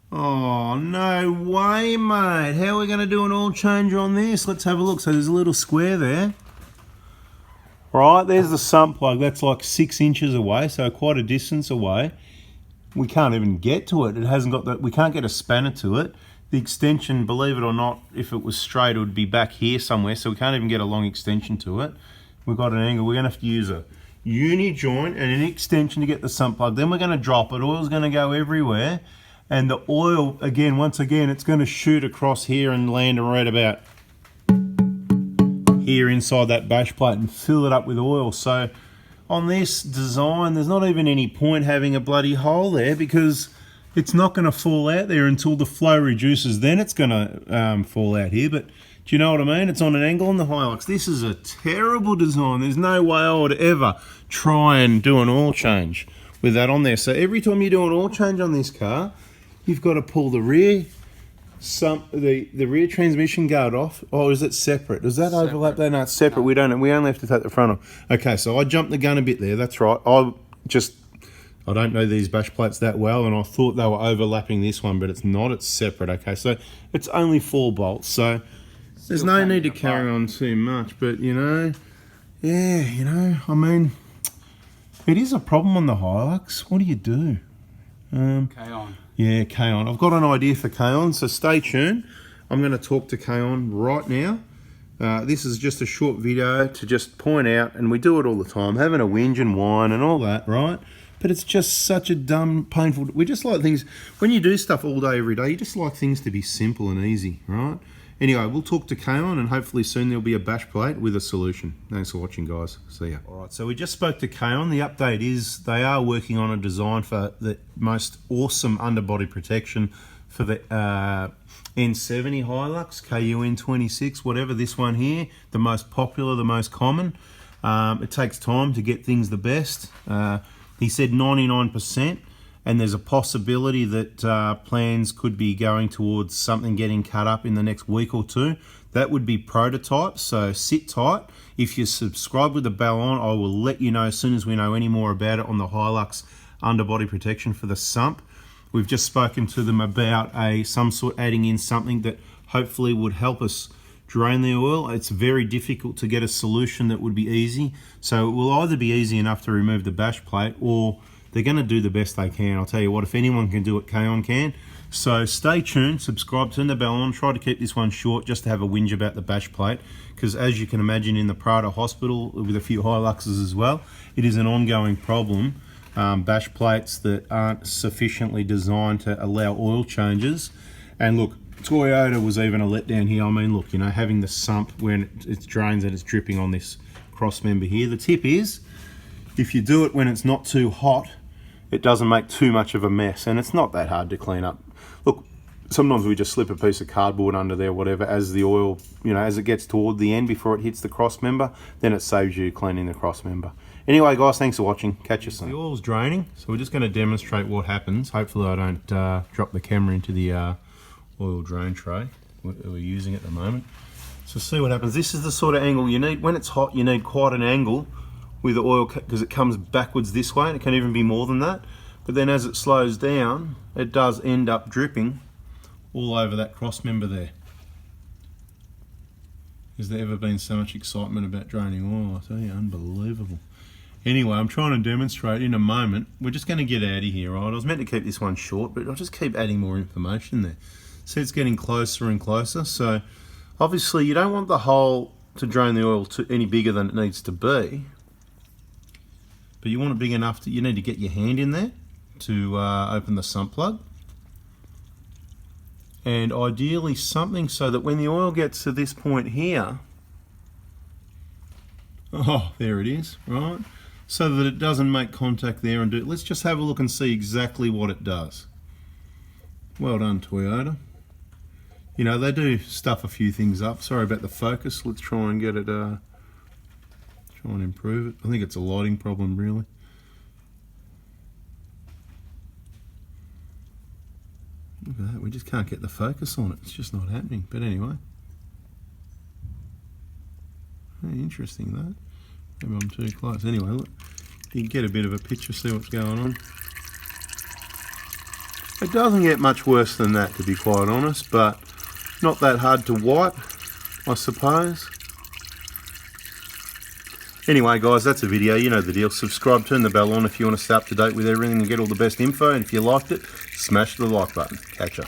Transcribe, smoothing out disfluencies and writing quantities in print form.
Oh, no way, mate. How are we going to do an oil change on this? Let's have a look. So there's a little square there. Right, there's the sump plug. That's like 6 inches away, so quite a distance away. We can't even get to it. It hasn't got that. We can't get a spanner to it. The extension, believe it or not, if it was straight, it would be back here somewhere, so we can't even get a long extension to it. We've got an angle. We're going to have to use a uni joint and an extension to get the sump plug. Then we're going to drop it. Oil's going to go everywhere. And the oil, again, once again, it's going to shoot across here and land right about here inside that bash plate and fill it up with oil. So on this design, there's not even any point having a bloody hole there because it's not going to fall out there until the flow reduces. Then it's going to fall out here. But do you know what I mean? It's on an angle on the Hilux. This is a terrible design. There's no way I would ever try and do an oil change with that on there. So every time you do an oil change on this car, you've got to pull the rear the rear transmission guard off. Oh, is it separate? Does that overlap there? No, it's separate. No. We only have to take the front off. Okay, so I jumped the gun a bit there. That's right. I don't know these bash plates that well, and I thought they were overlapping this one, but it's not. It's separate. Okay, so it's only 4 bolts. So there's no need to carry on too much. But yeah, I mean, it is a problem on the Hilux. What do you do? K-on. Yeah, K-on. I've got an idea for K-on, so stay tuned. I'm going to talk to K-on right now. This is just a short video to just point out, and we do it all the time, having a whinge and whine and all that, right? But it's just such a dumb, painful... We just like things... When you do stuff all day, every day, you just like things to be simple and easy, right? Anyway, we'll talk to K-on, and hopefully soon there'll be a bash plate with a solution. Thanks for watching, guys. See ya. All right, so we just spoke to K-on. The update is they are working on a design for the most awesome underbody protection for the N70 Hilux, KUN26, whatever, this one here, the most popular, the most common. It takes time to get things the best. He said 99%. And there's a possibility that plans could be going towards something getting cut up in the next week or 2. That would be prototype, so sit tight. If you subscribe with the bell on, I will let you know as soon as we know any more about it on the Hilux underbody protection for the sump. We've just spoken to them about adding in something that hopefully would help us drain the oil. It's very difficult to get a solution that would be easy. So it will either be easy enough to remove the bash plate, or they're going to do the best they can. I'll tell you what, if anyone can do it, K-on can. So stay tuned, subscribe, turn the bell on, try to keep this one short just to have a whinge about the bash plate, because as you can imagine in the Prada hospital with a few Hiluxes as well, it is an ongoing problem. Bash plates that aren't sufficiently designed to allow oil changes. And look, Toyota was even a letdown here. I mean, look, having the sump when it drains and it's dripping on this cross member here. The tip is, if you do it when it's not too hot, it doesn't make too much of a mess, and it's not that hard to clean up. Look, sometimes we just slip a piece of cardboard under there, whatever, as the oil, as it gets toward the end before it hits the cross member, then it saves you cleaning the cross member. Anyway, guys, thanks for watching. Catch you soon. The oil's draining, so we're just going to demonstrate what happens. Hopefully I don't drop the camera into the oil drain tray we're using at the moment. So see what happens. This is the sort of angle you need. When it's hot, you need quite an angle with the oil, because it comes backwards this way, and it can even be more than that. But then as it slows down, it does end up dripping all over that cross member there. Has there ever been so much excitement about draining oil? I tell you, unbelievable. Anyway, I'm trying to demonstrate in a moment. We're just going to get out of here, right? I was meant to keep this one short, but I'll just keep adding more information there. See, it's getting closer and closer. So obviously you don't want the hole to drain the oil any bigger than it needs to be. But you want it big enough that you need to get your hand in there to open the sump plug. And ideally something so that when the oil gets to this point here, oh, there it is, right? So that it doesn't make contact there and do it. Let's just have a look and see exactly what it does. Well done, Toyota. They do stuff a few things up. Sorry about the focus. Let's try and get it... Try and improve it. I think it's a lighting problem, really. Look at that, we just can't get the focus on it. It's just not happening. But anyway. Very interesting, that. Maybe I'm too close. Anyway, look. You can get a bit of a picture, see what's going on. It doesn't get much worse than that, to be quite honest, but not that hard to wipe, I suppose. Anyway guys, that's a video, you know the deal. Subscribe, turn the bell on if you want to stay up to date with everything and get all the best info, and if you liked it, smash the like button. Catch ya.